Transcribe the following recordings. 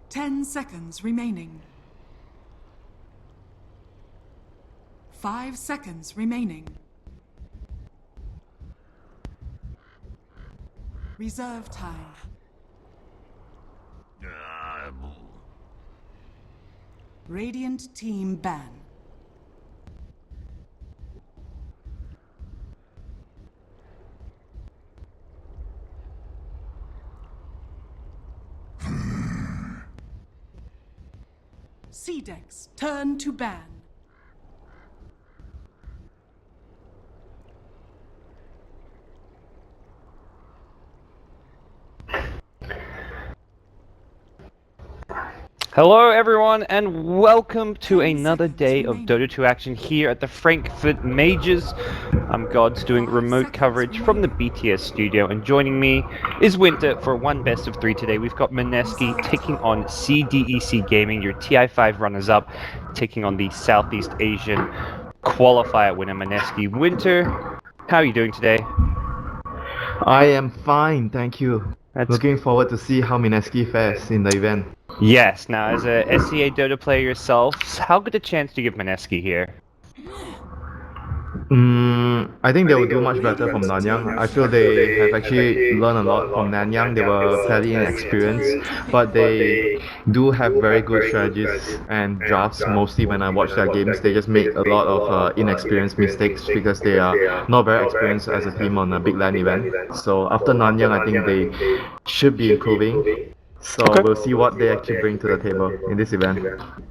10 seconds remaining. 5 seconds remaining. Reserve time. Radiant team ban. CDEC, turn to ban. Hello everyone and welcome to another day of Dota 2 action here at the Frankfurt Majors. I'm Gods doing remote coverage from the BTS studio, and joining me is Winter for one best of 3 today. We've got Mineski taking on CDEC Gaming, your TI5 runners-up, taking on the Southeast Asian qualifier winner Mineski. Winter, how are you doing today? I am fine, thank you. Looking forward to see how Mineski fares in the event. Yes, now as a SCA Dota player yourself, how good a chance do you give Mineski here? I think they will do much better from Nanyang. I feel they have actually learned a lot from Nanyang. They were fairly inexperienced, but they do have very good strategies and drafts. Mostly when I watch their games, they just make a lot of inexperienced mistakes because they are not very experienced as a team on a big LAN event. So after Nanyang, I think they should be improving. So we'll see what they actually bring to the table in this event.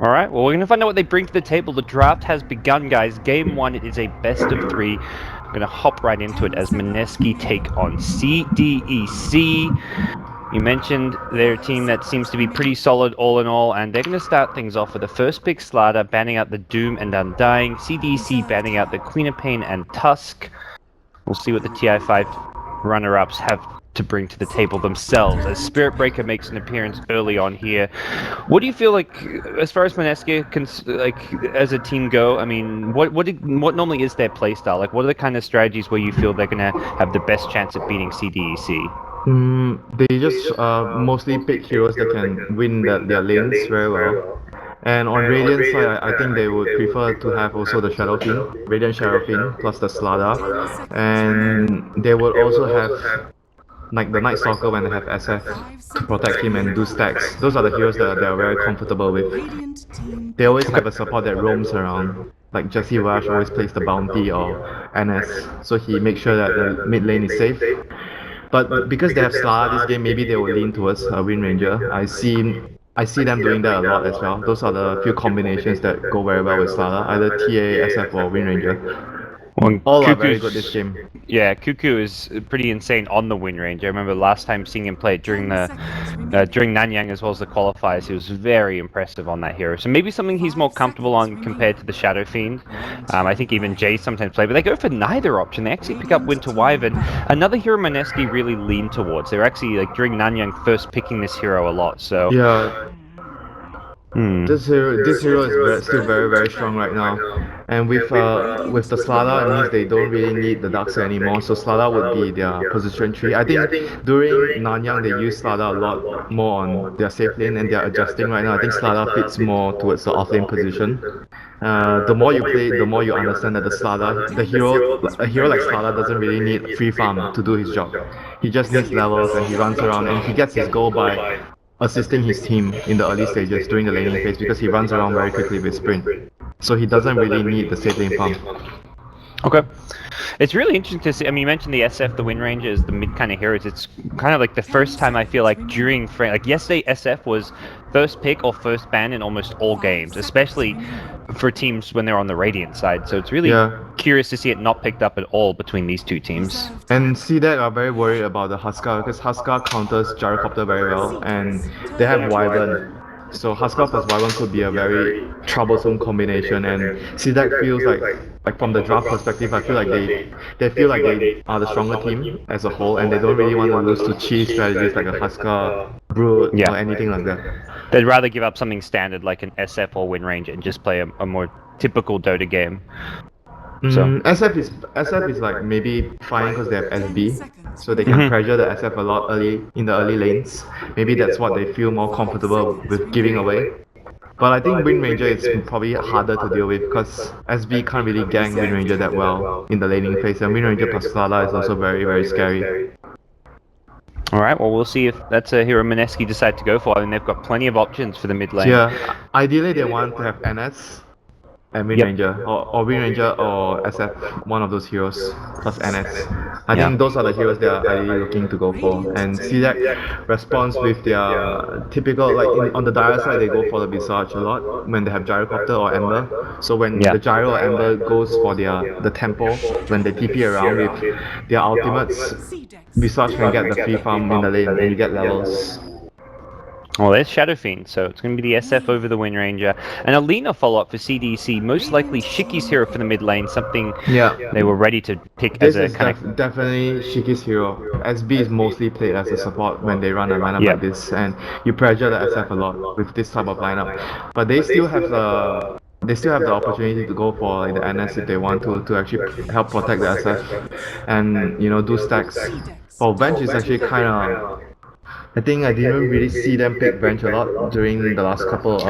Alright, well we're going to find out what they bring to the table. The draft has begun, guys. Game 1, it is a best of 3. I'm going to hop right into it as Mineski take on CDEC. You mentioned their team that seems to be pretty solid all in all, and they're going to start things off with the first pick Slaughter, banning out the Doom and Undying. CDEC banning out the Queen of Pain and Tusk. We'll see what the TI5 runner-ups have to bring to the table themselves, as Spirit Breaker makes an appearance early on here. What do you feel like, as far as Mineski can, like, as a team go? I mean, what normally is their playstyle? Like, what are the kind of strategies where you feel they're gonna have the best chance at beating CDEC? They just mostly pick heroes that can win their lanes very well. And on Radiant side, I think they would prefer to have also the Shadow Fiend, Radiant Shadow Fiend plus the Slada, and they would also have like the Night Stalker when they have SF to protect him and do stacks. Those are the heroes that they're very comfortable with. They always have a support that roams around. Like Jesse Rush always plays the Bounty or NS, so he makes sure that the mid lane is safe. But because they have Slada this game, maybe they will lean towards a Wind Ranger. I see them doing that a lot as well. Those are the few combinations that go very well with Slada, either TA, SF or Wind Ranger. All are very good this game. Yeah, Cuckoo is pretty insane on the Wind Ranger. I remember last time seeing him play it during Nanyang as well as the qualifiers. He was very impressive on that hero. So maybe something he's more comfortable on compared to the Shadow Fiend. I think even Jay sometimes play, but they go for neither option. They actually pick up Winter Wyvern. Another hero Mineski really leaned towards. They were actually, like, during Nanyang first picking this hero a lot. So yeah. This hero is still very strong right now, and with the Slada, it means they don't really need the Darkseid anymore. So Slada would be their position 3. I think during Nanyang they use Slada a lot more on their safe lane, and they're adjusting right now. I think Slada fits more towards the off lane position. The more you play, the more you understand that a hero like Slada doesn't really need free farm to do his job. He just needs levels, and he runs around, and he gets his goal by assisting his team in the early stages during the laning phase, because he runs around very quickly with sprint. So he doesn't really need the safe lane farm. Okay. It's really interesting to see. I mean, you mentioned the SF, the Wind Ranger, is the mid kind of heroes. It's kind of like the first time I feel like during like yesterday, SF was first pick or first ban in almost all games, especially for teams when they're on the Radiant side. So it's really curious to see it not picked up at all between these two teams. And CDEC are very worried about the Huskar, because Huskar counters Gyrocopter very well, and they have Wyvern. So Huskar plus Wyvern could be a very troublesome combination, and CDEC feels like from the draft perspective, I feel like they feel like they are the stronger team as a whole, and they don't really want to lose to cheese strategies like a Huskar, Brood, or anything like that. They'd rather give up something standard like an SF or Wind Ranger and just play a more typical Dota game. SF is like maybe fine because they have SB, so they can pressure the SF a lot early in the early lanes. Maybe that's what they feel more comfortable with giving away. But I think Wind Ranger is probably harder to deal with because SB can't really gang Wind Ranger that well in the laning phase, and Wind Ranger plus Slada is also very, very scary. Alright, well we'll see if that's a hero Mineski decide to go for, and they've got plenty of options for the mid lane. Yeah, ideally they want to have NS and Wind Ranger, or Wind Ranger or SF, one of those heroes, plus NS. I think those are the heroes they are ideally looking to go for. And CDEC responds with their typical, like on the dire side, they go for the Visage a lot when they have Gyrocopter or Ember. So when the Gyro or Ember goes for the tempo, when they TP around with their ultimates, Visage can get the free farm in the lane and you get levels. Well, there's Shadow Fiend, so it's going to be the SF over the Wind Ranger. And a Lina follow-up for CDEC, most likely Shiki's hero for the mid lane, something they were ready to pick as a kind of... definitely Shiki's hero. SB is mostly played as a support when they run a lineup like this, and you pressure the SF a lot with this type of lineup. But they still have the... They still have the opportunity to go for like, the NS if they want to actually help protect the SF and, you know, do stacks. For Venge is actually kind of... I think I didn't really see them pick Venge a lot during the last couple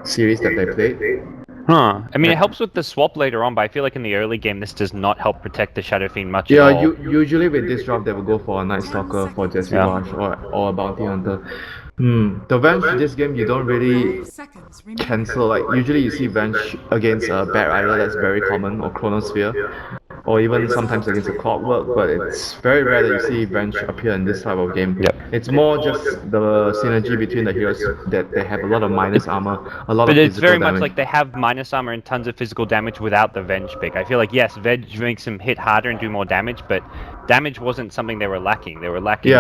series that they played. Huh. I mean, it helps with the swap later on, but I feel like in the early game this does not help protect the Shadow Fiend much at all. Yeah, usually with this drop they will go for a Night Stalker for Jesse Wash or a Bounty Hunter. The Venge this game you don't really cancel, like usually you see Venge against a Bat Rider, that's very common, or Chronosphere. Or even sometimes against a Clockwork, but it's very rare that you see Venge appear in this type of game. It's more just the synergy between the heroes that they have a lot of minus armor, a lot of physical damage. But it's very much like they have minus armor and tons of physical damage without the Venge pick. I feel like, yes, Venge makes them hit harder and do more damage, but damage wasn't something they were lacking. They were lacking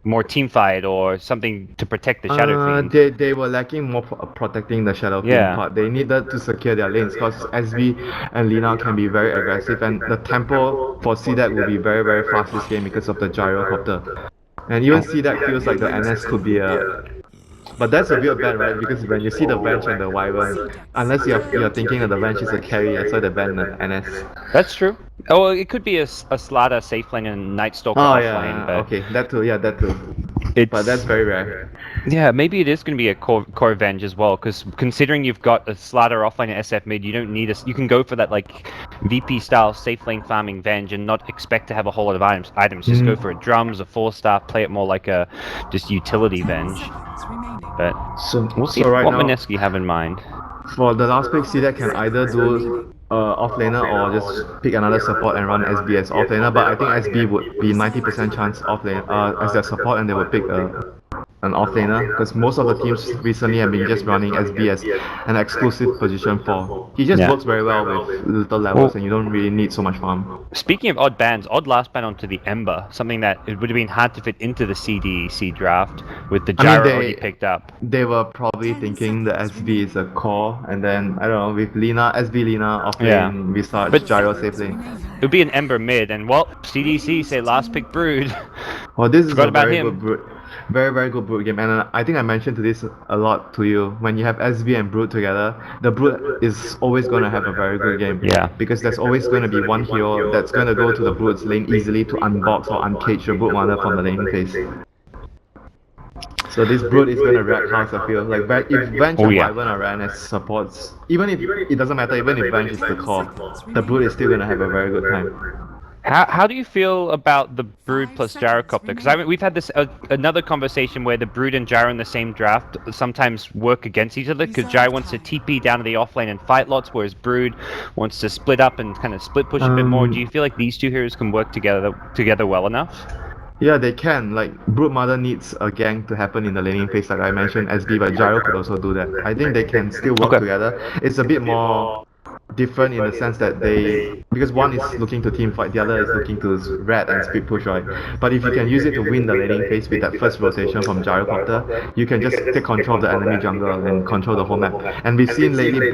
more teamfight or something to protect the Shadow Fiend. They were lacking more protecting the Shadow Fiend part. They needed to secure their lanes because SB and Lina can be very aggressive, and the tempo for CDEC will be very, very fast this game because of the Gyrocopter. And even CDEC feels like the NS could be a... But that's a weird ban, right? Because when you see the Venge and the Wyvern, unless you're thinking that the Venge is a carry, that's why they ban the NS. That's true. Oh, it could be a Slada safe lane and Night Stalker off lane. But okay, that too, but that's very rare. Yeah, maybe it is going to be a core Venge as well, because considering you've got a Slada offlane and SF mid, you don't need you can go for that like VP style safe lane farming Venge and not expect to have a whole lot of items. Just go for a drums, a 4-star, play it more like a just utility Venge. But we'll see what Mineski have in mind. For the last pick, CDEC can either do offlaner or just pick another support and run SB as offlaner, but I think SB would be 90% chance offlane as their support, and they would pick an offlaner because most of the teams recently have been just running SB as an exclusive position 4. He just works very well with little levels and you don't really need so much farm. Speaking of odd bans, odd last ban onto the Ember, something that it would have been hard to fit into the CDEC draft with the Gyro already picked up. They were probably thinking the SB is a core, and then, I don't know, with Lina, SB Lina offlane, Visage, Gyro safe lane. It would be an Ember mid, and well, CDEC say last pick Brood. Well, this is a very good Brood. Very, very good Brood game, and I think I mentioned this a lot to you. When you have SB and Brood together, the Brood is always going to have a very good game. Because there's always going to be one hero that's going to go to the Brood's lane easily to unbox or uncage your Brood mother from the lane phase. So this Brood is going to wreck house, I feel. Like, if Venge and Wyvern are ran as supports, even if it doesn't matter, even if Venge is the core, the Brood is still going to have a very good time. How do you feel about the Brood plus Gyrocopter? Because we've had this another conversation where the Brood and Gyro in the same draft sometimes work against each other because Gyro wants to TP down to the offlane and fight lots, whereas Brood wants to split up and kind of split push a bit more. Do you feel like these two heroes can work together well enough? Yeah, they can. Like, Brood Mother needs a gang to happen in the laning phase, like I mentioned, SB, but Gyro could also do that. I think they can still work together. It's a bit more different in the sense that because one is looking to team fight, the other is looking to rat and speed push, right? But if you can use it to win the laning phase with that first rotation from Gyrocopter, you can just take control of the enemy jungle and control the whole map. And we've seen lately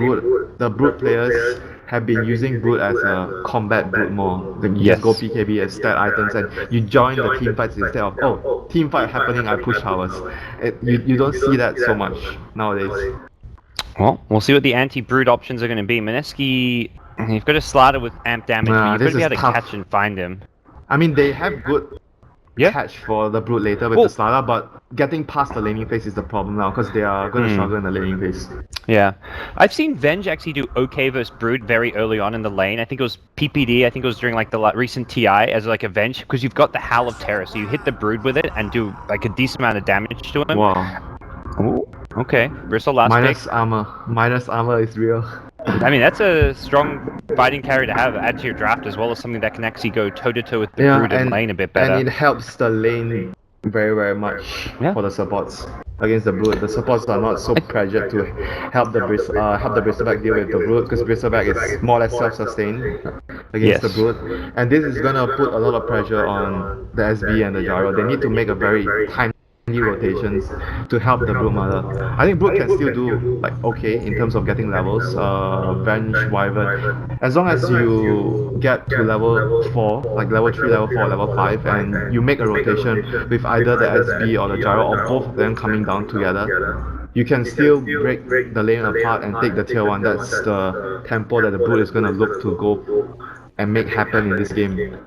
the Brood players have been using Brood as a combat Brood more. You just go PKB as stat items and you join the team fights instead of, team fight happening, I push towers. You don't see that so much nowadays. Well, we'll see what the anti-Brood options are going to be. Mineski You've got a Slider with amp damage, Nah, but you've got this to be is able to tough. catch and find him. I mean, they have good Yeah. catch for the Brute later with Well- the Slider, but getting past the laning phase is the problem now, because they are going to struggle in the laning phase. Yeah. I've seen Venge actually do okay versus Brood very early on in the lane. I think it was PPD, I think it was during like the recent TI as like a Venge, because you've got the Howl of Terror, so you hit the Brood with it and do like a decent amount of damage to him. Wow. Ooh, okay. Bristle last Minus pick. armor. Minus armor is real. I mean, that's a strong fighting carry to have add to your draft, as well as something that can actually go toe-to-toe with the Brood and lane a bit better. And it helps the lane very, very much for the supports against the Brood. The supports are not so pressured to help the Bristleback deal with the Brood, because Bristleback is more or less self-sustained against the Brood. And this is gonna put a lot of pressure on the SB and the Gyro. They need to make a very tiny rotations to help the Brood Mother. I think Brood can still do like okay in terms of getting levels, Venge, Wyvern. As long as you get to level 4, like level 3, level 4, level 5, and you make a rotation with either the SB or the Gyro or both of them coming down together, you can still break the lane apart and take the tier 1. That's the tempo that the Brood is going to look to go and make happen in this game.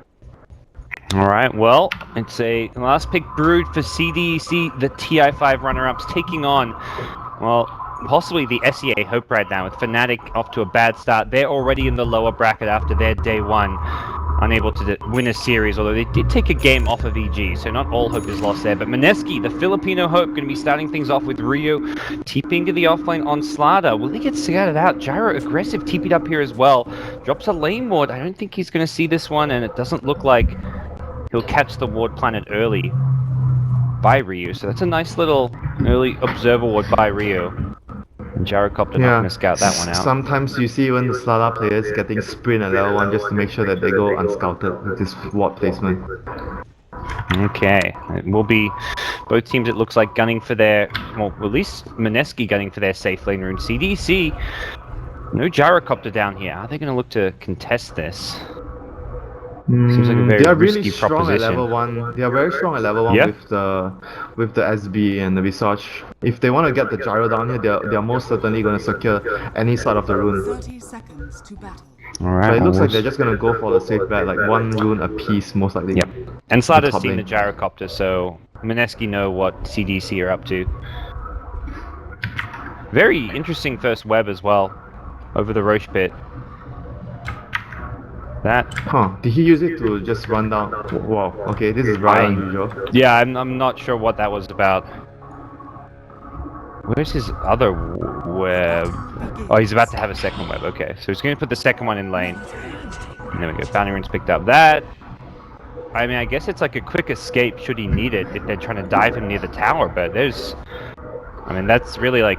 Alright, well, it's a last pick Brood for CDEC, the TI5 runner-ups, taking on, well, possibly the SEA Hope right now, with Fnatic off to a bad start. They're already in the lower bracket after their day 1, unable to win a series, although they did take a game off of EG, so not all hope is lost there. But Mineski, the Filipino Hope, going to be starting things off with Rio TPing to the offlane on Slider. Will he get scouted out? Gyro aggressive, TP'd up here as well. Drops a lane ward. I don't think he's going to see this one, and it doesn't look like he'll catch the ward planet early by Ryu, so that's a nice little early observer ward by Ryu. And Gyrocopter not going to scout that one out. Sometimes you see even the Slada players getting sprint at level 1 just to make sure that they go unscouted with this ward placement. Okay, it will be both teams, it looks like, gunning for their, well, at least Mineski gunning for their safe lane rune. CDC, no Gyrocopter down here. Are they going to look to contest this? Seems like a very they are risky really strong proposition. at level 1. They are very strong at level 1 with the SB and the Visage. If they want to get the Gyro down here, they are most certainly going to secure any side of the rune. 30 seconds to battle. Alright, But it looks like they're just going to go for the safe bet, like 1 rune a piece most likely. Yep. And Slider's top seen the lane. Gyrocopter, so Mineski know what CDC are up to. Very interesting first web as well, over the Roche pit. That... Huh, did he use it to just run down? Wow, okay, this is very unusual. Yeah, I'm not sure what that was about. Where's his other web? Oh, he's about to have a second web, okay. So he's going to put the second one in lane. And there we go, Bounty Rune's picked up that. I mean, I guess it's like a quick escape should he need it if they're trying to dive him near the tower, but there's... I mean, that's really like...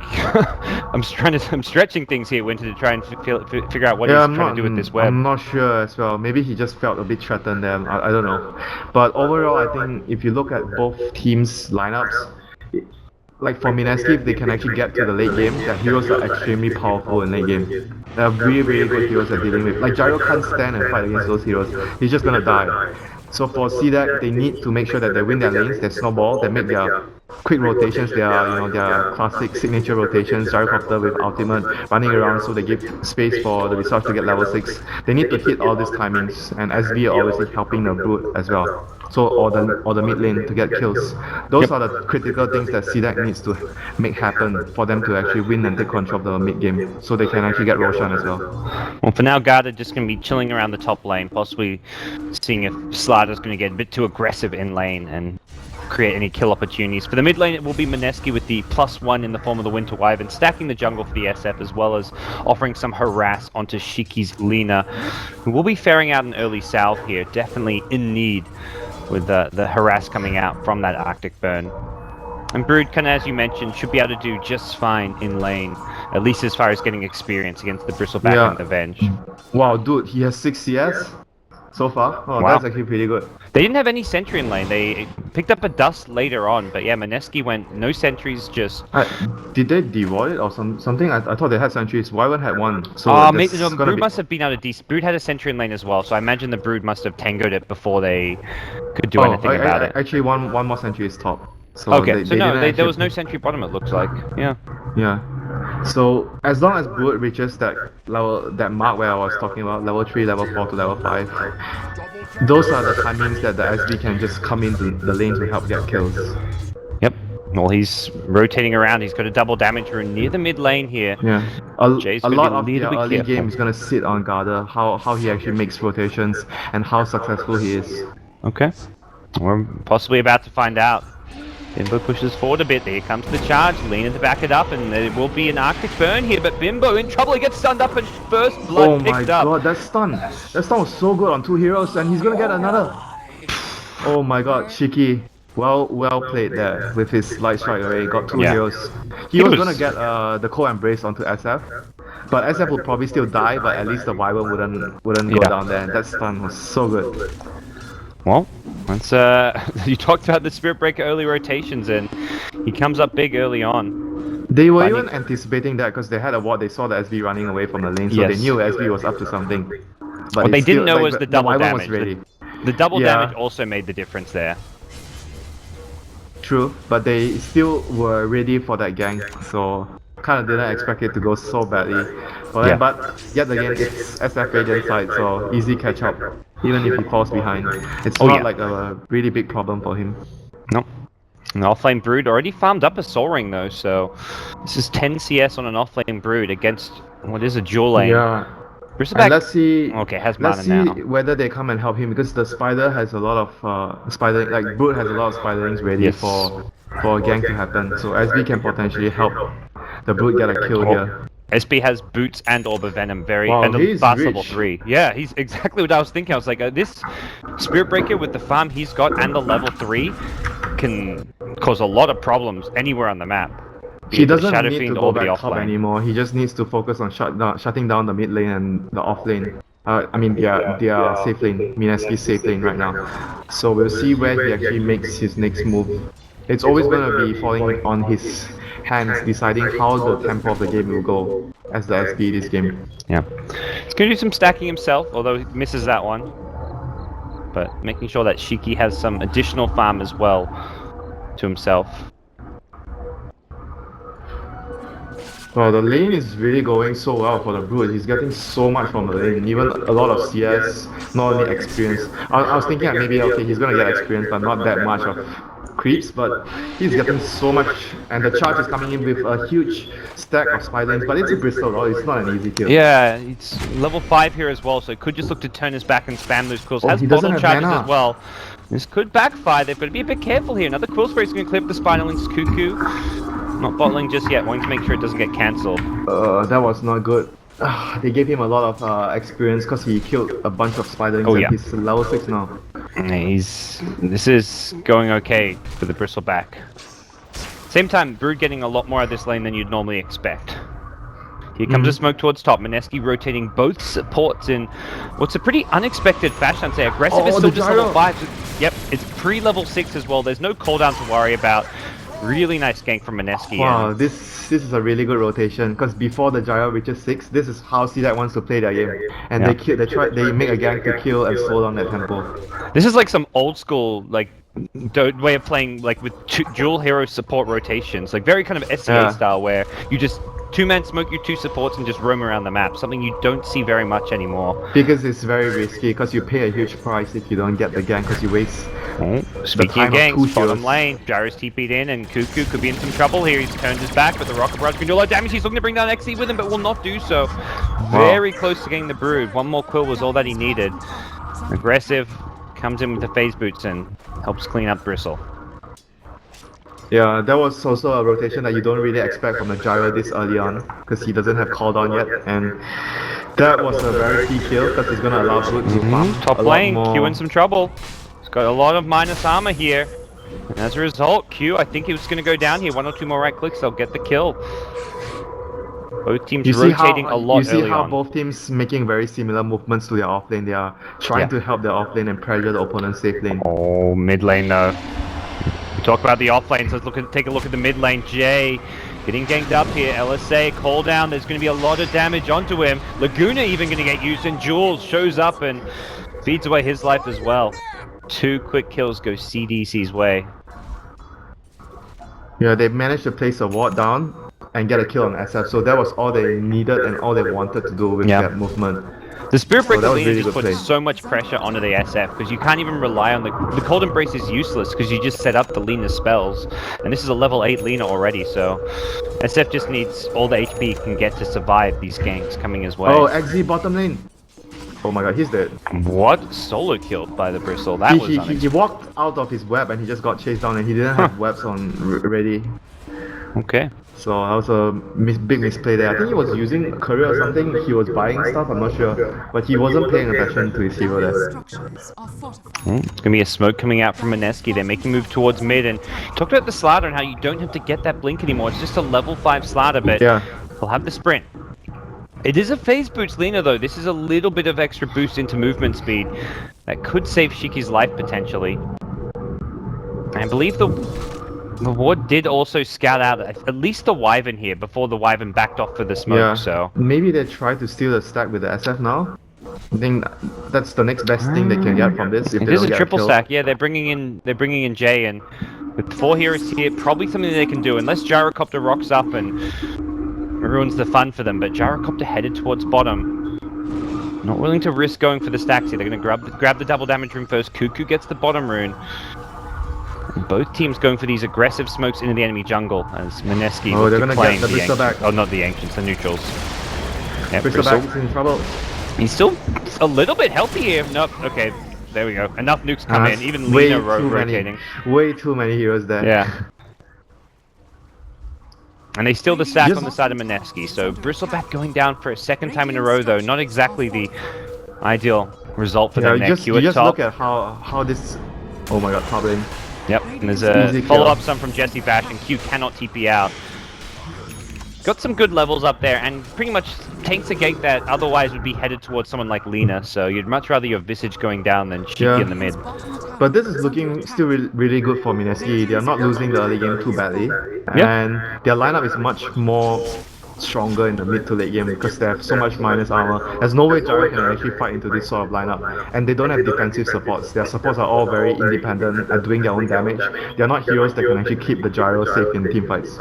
I'm stretching things here, Winter, to try and figure out what he's trying to do with this web. I'm not sure as well. Maybe he just felt a bit threatened there. I don't know. But overall, I think if you look at both teams' lineups, like for Mineski, if they can actually get to the late game, their heroes are extremely powerful in late game. They are really, really good heroes at dealing with. Like Gyro can't stand and fight against those heroes. He's just gonna die. So for CDEC, they need to make sure that they win their lanes, they snowball, they make their quick rotations, their classic signature rotations, Gyrocopter with ultimate running around so they give space for the Visage to get level 6. They need to hit all these timings, and SB are obviously helping the Brood as well. So, or the mid lane to get kills. Those are the critical things that CDEC needs to make happen for them to actually win and take control of the mid game, so they can actually get Roshan as well. Well, for now, Garda just going to be chilling around the top lane, possibly seeing if Slider's going to get a bit too aggressive in lane and create any kill opportunities. For the mid lane, it will be Mineski with the +1 in the form of the Winter Wyvern, stacking the jungle for the SF, as well as offering some harass onto Shiki's Lina, who will be faring out an early salve here, definitely in need with the harass coming out from that Arctic burn. And Brood, kind of as you mentioned, should be able to do just fine in lane, at least as far as getting experience against the Bristleback and the Venge. Wow, dude, he has 6 CS so far. Oh, Wow. that's actually pretty good. They didn't have any sentry in lane. They picked up a dust later on, but yeah, Mineski went no sentries, just... Did they devoid it or something? I thought they had sentries. Wyvern had 1. So maybe no, Brood must have been out of decent. Brood had a sentry in lane as well, so I imagine the Brood must have tangoed it before they could do anything about it. Actually, one more sentry is top. So Okay, there was no actually... sentry bottom, it looks like. Yeah. Yeah. So as long as Brood reaches that level, that mark where I was talking about, level 3, level 4 to level 5, those are the timings that the SB can just come into the lane to help get kills. Yep. Well, he's rotating around. He's got a double damage rune near the mid lane here. Yeah, Jay's a gonna lot be a of the little bit early careful. game is gonna sit on Garda, how he actually makes rotations and how successful he is. Okay. We're possibly about to find out. Bimbo pushes forward a bit. There comes the charge. Lena to back it up, and there will be an Arctic burn here. But Bimbo in trouble. He gets stunned up, and first blood Oh my picked up. god, that stun was so good on 2 heroes, and he's gonna get another. Oh my god, Shiki, well played there with his light strike array. Got 2 Yeah. heroes. He was gonna get the cold embrace onto SF, but SF would probably still die. But at least the Wyvern wouldn't go down there. That stun was so good. Well, that's you talked about the Spirit Breaker early rotations, and he comes up big early on. They were even anticipating that because they had a ward. They saw the SB running away from the lane, so they knew SB was up to something. But What they didn't know was the double Wyvern damage. was ready. The double damage also made the difference there. True, but they still were ready for that gank, so kind of didn't expect it to go so badly. But yet again, it's SF Radiant side, so easy catch up. Even if he falls behind, it's not like a really big problem for him. Nope. An offlane Brood already farmed up a Soul Ring though, so this is 10 CS on an offlane Brood against what is a dual lane. Yeah. And let's see. Okay, has let's mana see now. whether they come and help him because the spider has a lot of Brood has a lot of spiderings ready for a gank to happen. So SB can potentially help the Brood get a kill here. SB has boots and Orb of Venom, and he's fast rich. level 3. Yeah, he's exactly what I was thinking. I was like, this Spirit Breaker with the farm he's got and the level 3 can cause a lot of problems anywhere on the map. He doesn't need to go back top anymore. He just needs to focus on shutting down the mid lane and the off lane. I mean, their safe lane, Mineski's safe lane right now. So we'll see where he actually makes his next move. It's always going to be falling on his hands, deciding how the tempo of the game will go as the SB this game. Yeah. He's going to do some stacking himself, although he misses that one. But making sure that Shiki has some additional farm as well to himself. Well, the lane is really going so well for the Brood. He's getting so much from the lane, even a lot of CS, not only experience. I was thinking that maybe, okay, he's going to get experience, but not that much of creeps, but he's getting so much, and the charge is coming in with a huge stack of spiderings, but it's a Bristol Roll, it's not an easy kill. Yeah, it's level 5 here as well, so could just look to turn his back and spam those quills. Has bottle charges as well. This could backfire, they've got to be a bit careful here. Another quill spray is going to clip the Spinaling's Cuckoo. Not bottling just yet, wanting to make sure it doesn't get cancelled. That was not good. They gave him a lot of experience because he killed a bunch of spiderings and he's level 6 now. This is going okay for the Bristleback. Same time, Brood getting a lot more of this lane than you'd normally expect. Here comes a smoke towards top. Mineski rotating both supports in what's a pretty unexpected fashion. I'd say aggressive is still just level 5. Yep, it's pre-level 6 as well. There's no cooldown to worry about. Really nice gank from Mineski. Wow, this is a really good rotation because before the gyro reaches 6, this is how CDEC wants to play their game, and they make a gank to kill and slow down that tempo. This is like some old school way of playing, like with dual hero support rotations, like very kind of SCA style, where you just 2-man smoke your 2 supports and just roam around the map. Something you don't see very much anymore. Because it's very risky, because you pay a huge price if you don't get the gank, because you waste. Speaking of ganks, bottom lane, Gyro's TP'd in, and Cuckoo could be in some trouble here. He's turned his back, but the Rocket Barrage can do a lot of damage. He's looking to bring down XC with him, but will not do so. Very close to getting the Brood. One more quill was all that he needed. Aggressive, comes in with the phase boots and helps clean up Bristle. Yeah, that was also a rotation that you don't really expect from the Gyro this early on, because he doesn't have cooldown yet, and that was a very key kill, because he's going to allow Brood to farm top lane, Q in some trouble. He's got a lot of minus armor here, and as a result, Q, I think he was going to go down here. 1 or 2 more right clicks, they'll get the kill. Both teams rotating a lot. You see how both teams making very similar movements to their offlane. They are trying to help their offlane and pressure the opponent's safe lane. Oh, mid lane though. We talk about the offlane, so let's take a look at the mid lane. Jay getting ganked up here. LSA, call down. There's going to be a lot of damage onto him. Laguna even going to get used, and Jules shows up and feeds away his life as well. 2 quick kills go CDC's way. Yeah, they managed to place a ward down. and get a kill on SF. So that was all they needed and all they wanted to do with that movement. The Spirit Breaker that was Lina really just good puts play. so much pressure onto the SF because you can't even rely on the Cold Embrace is useless because you just set up the Lina spells, and this is a level 8 Lina already, so SF just needs all the HP it can get to survive these ganks coming his way. Oh, XZ bottom lane. Oh my god, he's dead. What? Solo killed by the Bristle. That was unexpected. He walked out of his web and he just got chased down and he didn't have webs on ready. Okay. So that was a big misplay there. I think he was using courier or something. He was buying stuff, I'm not sure. But he wasn't paying attention to his hero there. Structures are fortified. It's going to be a smoke coming out from Mineski. They're making a move towards mid, and talked about the Slider and how you don't have to get that blink anymore. It's just a level 5 Slider, but they'll have the sprint. It is a phase boost Lina though. This is a little bit of extra boost into movement speed that could save Shiki's life potentially. I believe the ward did also scout out at least the Wyvern here before the Wyvern backed off for the smoke, so... Maybe they try to steal the stack with the SF now? I think that's the next best thing they can get from this. If it is a triple stack, yeah, they're bringing in Jay, and with 4 heroes here, probably something they can do, unless Gyrocopter rocks up and ruins the fun for them, but Gyrocopter headed towards bottom. Not willing to risk going for the stacks here. They're going to grab the double damage rune first. Cuckoo gets the bottom rune. And both teams going for these aggressive smokes into the enemy jungle as Mineski they're going to get the the Bristle back. Oh, not the Ancients, the neutrals. Yeah, Bristle back is in trouble. He's still a little bit healthy here. Nope, okay. There we go. Enough nukes come in. Even Lina rotating. Way too many heroes there. Yeah. And they steal the stack on the side of Mineski, so Bristleback going down for a second time in a row though, not exactly the ideal result for them there. You just look at how this... Oh my god, top lane. Yep, and there's a follow-up some from Jesse Bash, and Q cannot TP out. Got some good levels up there, and pretty much takes a gate that otherwise would be headed towards someone like Lina, so you'd much rather your Visage going down than Shiki in the mid. But this is looking still really good for Mineski. They are not losing the early game too badly, and their lineup is much more stronger in the mid to late game because they have so much minus armor. There's no way Gyro can actually fight into this sort of lineup, and they don't have defensive supports. Their supports are all very independent and doing their own damage. They are not heroes that can actually keep the Gyro safe in team fights.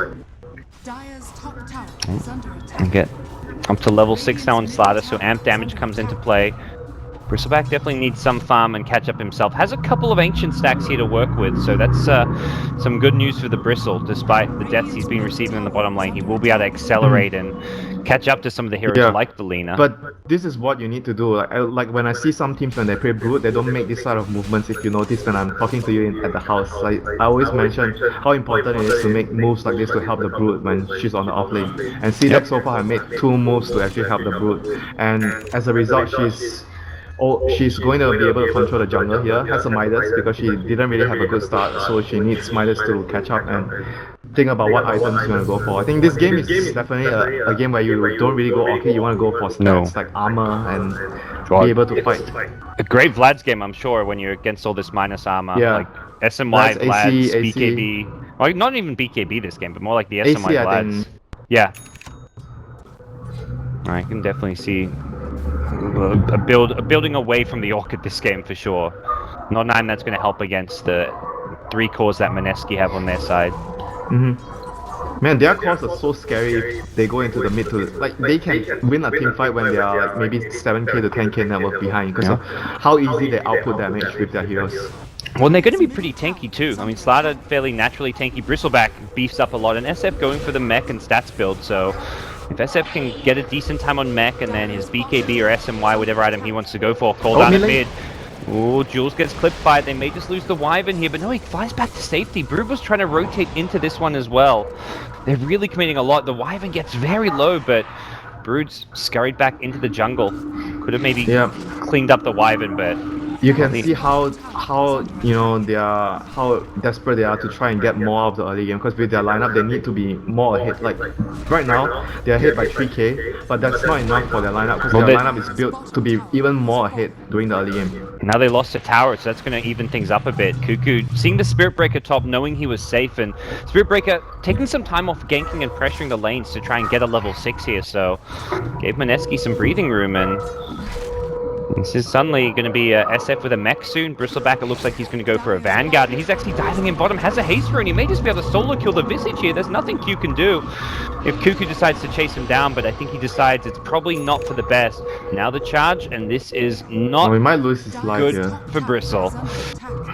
Dire's top tower is under attack. And get up to level 6 now on Slider, so amp damage comes into play. Bristleback definitely needs some farm and catch up himself. Has a couple of ancient stacks here to work with, so that's some good news for the Bristle. Despite the deaths he's been receiving in the bottom lane, he will be able to accelerate and catch up to some of the heroes like the Lina. But this is what you need to do. Like when I see some teams when they play Brute, they don't make this sort of movements. If you notice when I'm talking to you at the house, like I always mention how important it is to make moves like this to help the Brute when she's on the off lane. And CDEC so far have made 2 moves to actually help the Brute, and as a result, she's going to be able to control the jungle here. Has a Midas because she didn't really have a good start, so she needs Midas to catch up and think about what items you're going to go for. I think this game is definitely a game where you don't really go okay, you want to go for stats like armor and be able to fight. A great Vlad's game, I'm sure, when you're against all this minus armor. Yeah. Like SMY, Vlad's, AC. BKB. Well, not even BKB this game, but more like the AC, SMY Vlad's. Yeah. I can definitely see building away from the Orchid this game for sure. Not 9 that's going to help against the 3 cores that Mineski have on their side. Man, their cores are so scary if they go into the mid to... Like, they can win a team fight when they are like maybe 7k to 10k network behind because of how easy they output damage with their heroes. Well, and they're going to be pretty tanky too. I mean, Slider fairly naturally tanky. Bristleback beefs up a lot, and SF going for the mech and stats build, so... If SF can get a decent time on mech and then his BKB or SMY, whatever item he wants to go for, call down at mid. Oh, Jules gets clipped by it. They may just lose the Wyvern here, but no, he flies back to safety. Brood was trying to rotate into this one as well. They're really committing a lot. The Wyvern gets very low, but Brood's scurried back into the jungle. Could have maybe cleaned up the Wyvern, but... You can see how you know how desperate they are to try and get more of the early game, because with their lineup they need to be more ahead. Like right now they are ahead by 3k, but that's not enough for their lineup because their lineup is built to be even more ahead during the early game. Now they lost a tower, so that's going to even things up a bit. Cuckoo seeing the Spirit Breaker top, knowing he was safe, and Spirit Breaker taking some time off ganking and pressuring the lanes to try and get a level 6 here, so gave Mineski some breathing room, and This is suddenly going to be a SF with a mech soon. Bristleback, it looks like he's going to go for a Vanguard, and he's actually diving in bottom. Has a haste rune. He may just be able to solo kill the Visage here. There's nothing Q can do if Cuckoo decides to chase him down, but I think he decides it's probably not for the best. Now the charge, and this is not we might lose his life good here. for Bristle.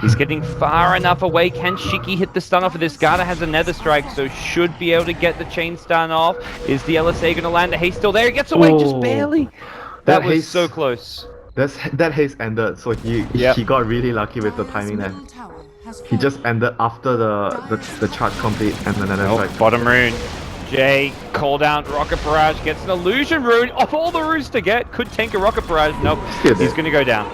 He's getting far enough away. Can Shiki hit the stun off of this? Garda has a Nether Strike, so should be able to get the chain stun off. Is the LSA going to land? The haste still there. He gets away just barely. That was haste, so close. that haste ended, so he got really lucky with the timing there. He just ended after the charge complete and then Nether Strike. Bottom rune. Jay, call down Rocket Barrage, gets an illusion rune. Of all the runes to get, could tank a Rocket Barrage. Nope, he's going to go down.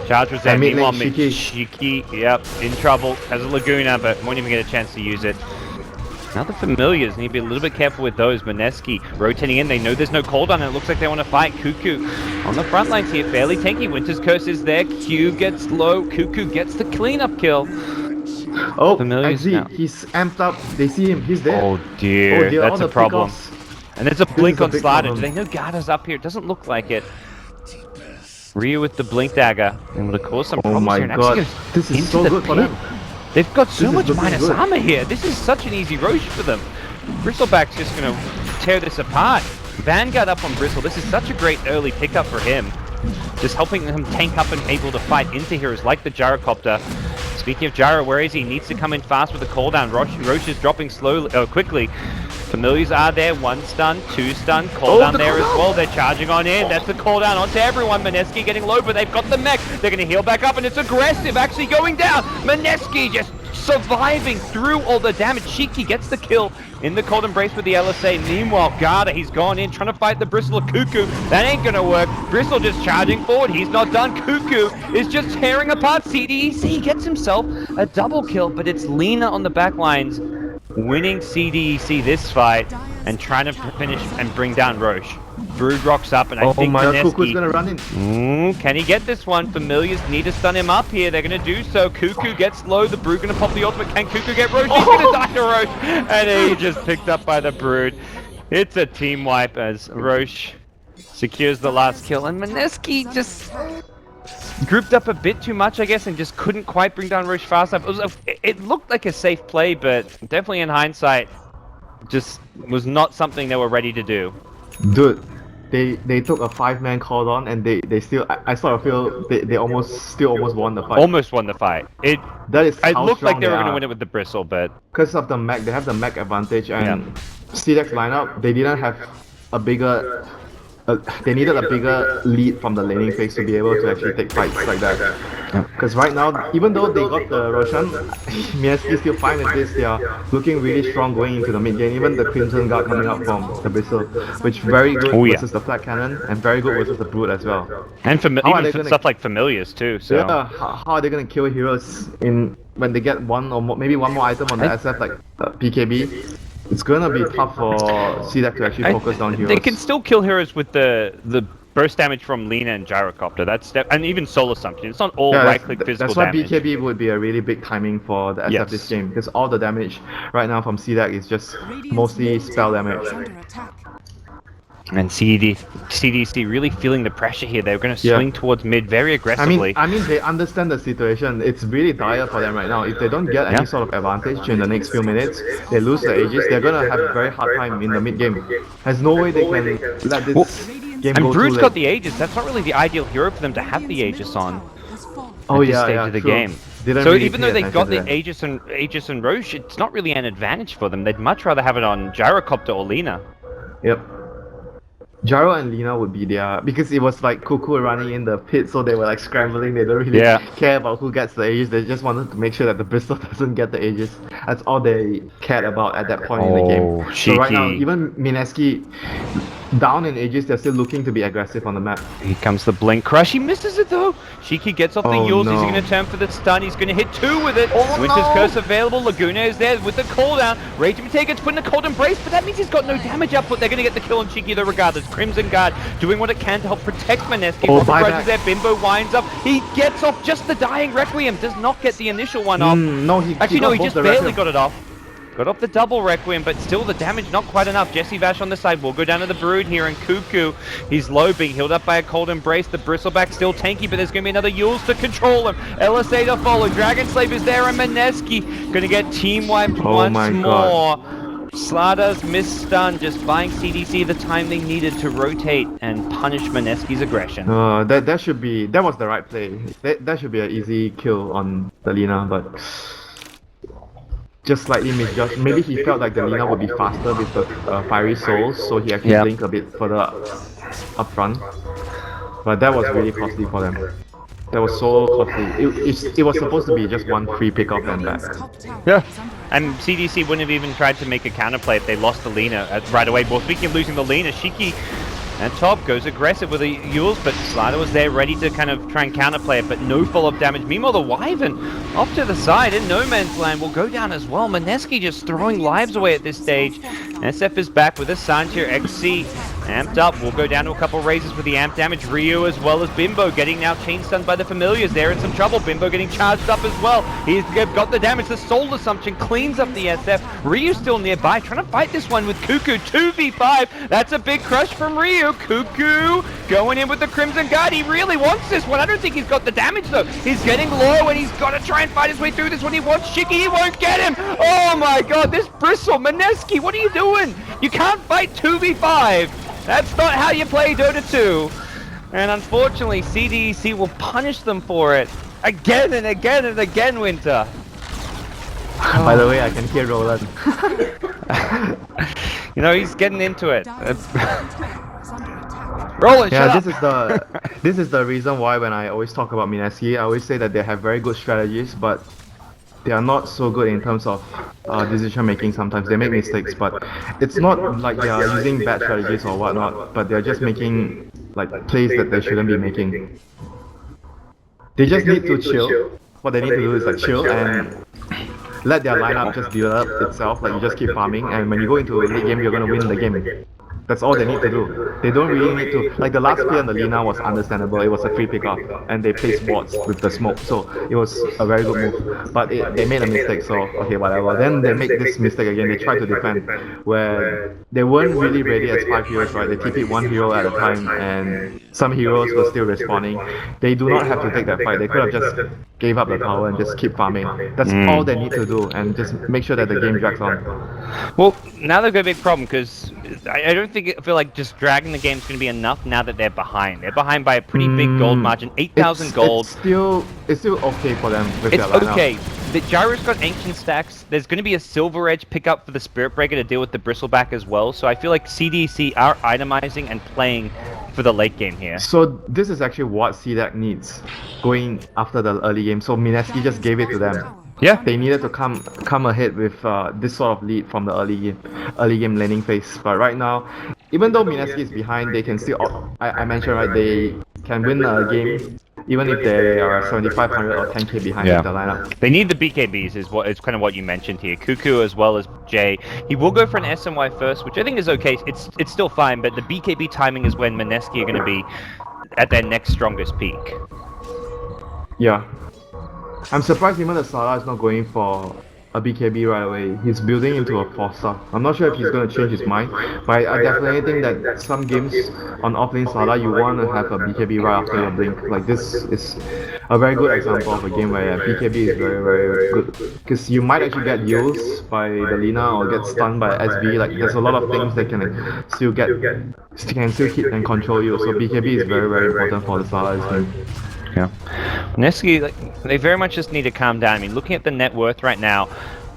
Charge was there. Meanwhile, Shiki, yep, in trouble. Has a Laguna, but won't even get a chance to use it. Now the familiars, need to be a little bit careful with those. Mineski rotating in, they know there's no cooldown, and it looks like they want to fight. Cuckoo on the front lines here, fairly tanky. Winter's Curse is there, Q gets low, Cuckoo gets the cleanup kill. Oh, familiars now. He's amped up, they see him, he's there. Oh dear, that's a problem. And there's a blink on Slider. Do they know Garda's up here? It doesn't look like it. Ryu with the blink dagger, able to cause some problems here. Oh my god, this is so good for them. They've got so much minus armor here. This is such an easy Roche for them. Bristleback's just going to tear this apart. Vanguard up on Bristle. This is such a great early pickup for him. Just helping him tank up and able to fight into heroes like the Gyrocopter. Speaking of Gyro, where is he? Needs to come in fast with the cooldown. Roche is dropping slowly, quickly. Familiars are there, 1 stun, 2 stun, cooldown there as well. They're charging on in. That's the cooldown onto everyone. Mineski getting low, but they've got the mech. They're going to heal back up, and it's aggressive, actually going down. Mineski just surviving through all the damage. Shiki gets the kill in the cold embrace with the LSA. Meanwhile, Garda, he's gone in, trying to fight the Bristle of Cuckoo. That ain't going to work. Bristle just charging forward. He's not done. Cuckoo is just tearing apart CDEC. He gets himself a double kill, but it's Lena on the back lines winning CDEC this fight and trying to finish and bring down Roche. Brood rocks up, and I think Cuckoo's gonna run in. Can he get this one? Familiars need to stun him up here. They're gonna do so. Cuckoo gets low. The Brood gonna pop the ultimate. Can Cuckoo get Roche? He's gonna die to Roche, and he just picked up by the Brood. It's a team wipe as Roche secures the last kill, and Mineski just grouped up a bit too much, I guess, and just couldn't quite bring down Roche fast enough. It looked like a safe play, but definitely in hindsight, just was not something they were ready to do. Dude, they took a 5-man call on, and they still, I sort of feel they almost won the fight. Almost won the fight. It looked like they were going to win it with the Bristle, but because of the mech, they have the mech advantage, and CDEC lineup, they didn't have a bigger. They needed a bigger lead from the laning phase to be able to actually take fights like that. Because right now, even though they got the Roshan, Mineski is still fine with this. They are looking really strong going into the mid game. Even the Crimson Guard coming up from the Bristle, which very good versus the Flat Cannon and very good versus the Brood as well. And even stuff like Familiars too. So yeah, how are they gonna kill heroes when they get one or more, maybe one more item on the SF like PKB? It's gonna be tough for CDEC to actually focus down heroes. They can still kill heroes with the burst damage from Lena and Gyrocopter. And even Soul Assumption. It's not all right-click physical damage. That's why BKB would be a really big timing for the SF this game, because all the damage right now from CDEC is just mostly spell damage. And CDC really feeling the pressure here. They're going to swing towards mid very aggressively. I mean, they understand the situation. It's really dire for them right now. If they don't get any sort of advantage during the next few minutes, they lose the Aegis. They're going to have a very hard time in the mid game. There's no way they can let this game go. And Brood's got the Aegis. That's not really the ideal hero for them to have the Aegis on. At this stage of the game. So really even though they got the Aegis and Roche, it's not really an advantage for them. They'd much rather have it on Gyrocopter or Lena. Yep. Gyro and Lena would be there because it was like Cuckoo running in the pit, so they were like scrambling. They don't really care about who gets the Aegis. They just wanted to make sure that the Bristle doesn't get the Aegis. That's all they cared about at that point in the game. So right now, even Mineski down in Aegis, they're still looking to be aggressive on the map. Here comes the Blink Crush. He misses it though. Shiki gets off the Yules. He's going to turn for the stun. He's going to hit 2 with it. Winter's Curse available. Laguna is there with the cooldown. Rage Mutagen's putting a cold embrace, but that means he's got no damage output. They're going to get the kill on Shiki though regardless. Crimson Guard doing what it can to help protect Mineski. Rocket is there. Bimbo winds up. He gets off just the dying Requiem. Does not get the initial one off. No, he just barely got it off. Got off the double Requiem, but still the damage not quite enough. Jesse Vash on the side will go down to the Brood here, and Cuckoo, he's low, being healed up by a Cold Embrace. The Bristleback still tanky, but there's going to be another Yules to control him. LSA to follow. Dragon Slave is there, and Mineski going to get team wiped once more. Slada's missed stun, just buying CDC the time they needed to rotate and punish Mineski's aggression. That was the right play. That should be an easy kill on the Lina, but just slightly misjudged. Maybe he felt like the Lina would be faster with the Fiery Souls, so he actually blinked a bit further up front. But that was really costly for them. That was so costly. It was supposed to be just one free pick-off and back. Yeah. And CDC wouldn't have even tried to make a counterplay if they lost the Lina right away. Well, speaking of losing the Lina, Shiki and Top goes aggressive with the Yules, but Slider was there ready to kind of try and counterplay it, but no follow-up damage. Meanwhile, the Wyvern off to the side in no man's land will go down as well. Mineski just throwing lives away at this stage. SF is back with a Santir XC amped up. We'll go down to a couple raises with the amp damage. Ryu as well as Bimbo getting now chain stunned by the familiars. They're in some trouble. Bimbo getting charged up as well. He's got the damage. The Soul Assumption cleans up the SF. Ryu still nearby, trying to fight this one with Cuckoo. 2v5. That's a big crush from Ryu. Cuckoo going in with the Crimson Guard. He really wants this one. I don't think he's got the damage though. He's getting low and he's got to try and fight his way through this one. He wants Shiki. He won't get him. Oh my god, this Bristle. Mineski, what are you doing? You can't fight 2v5. That's not how you play Dota 2. And unfortunately, CDEC will punish them for it. Again and again and again, Winter. By the way, I can hear Roland. You know, he's getting into it. Roland, yeah, shut up. this is the reason why when I always talk about Mineski, I always say that they have very good strategies, but they are not so good in terms of decision making. Sometimes they make mistakes, but it's not like they are using bad strategies or whatnot, but they're just making like plays that they shouldn't be making. They just need to chill. What they need to do is like chill and let their lineup just develop itself. Like you just keep farming, and when you go into a late game, you're gonna win the game. That's all they need to do. They don't really need to, like the last play on the Lina was understandable. It was a free pick-off and they placed wards with the smoke, so it was a very good move. But they made a mistake, so okay, whatever. Then they make this mistake again. They try to defend where they weren't really ready as 5 heroes, right? They TP'd one hero at a time and some heroes were still respawning. They do not have to take that fight. They could have just gave up the tower and just keep farming. That's all they need to do, and just make sure that the game drags on. Well, now they've got a big problem because I don't feel like just dragging the game is going to be enough now that they're behind. They're behind by a pretty big gold margin, 8,000 gold. It's still okay for them with it's their lineup. Okay. The Gyro's got ancient stacks. There's going to be a Silver Edge pickup for the Spirit Breaker to deal with the Bristleback as well. So I feel like CDC are itemizing and playing for the late game here. So this is actually what CDEC needs going after the early game. So Mineski just gave it to them. Yeah, they needed to come ahead with this sort of lead from the early game laning phase. But right now, even though Mineski is behind, they can still. I mentioned right, they can win a game even if they are 7,500 or 10k behind the lineup. They need the BKBs, is kind of what you mentioned here. Cuckoo as well as Jay. He will go for an SMY first, which I think is okay. It's still fine, but the BKB timing is when Mineski are going to be at their next strongest peak. Yeah. I'm surprised even the Sala is not going for a BKB right away. He's building into a 4-star. I'm not sure if he's going to change his mind, but I definitely think that some games on offlane Sala, you want to have a BKB right after your blink. Like this is a very good example of a game where BKB is very, very good. Because you might actually get used by the Lina or get stunned by SB. Like there's a lot of things that can still hit and control you. So BKB is very, very important for the Sala game. Yeah. Mineski, they very much just need to calm down. I mean, looking at the net worth right now,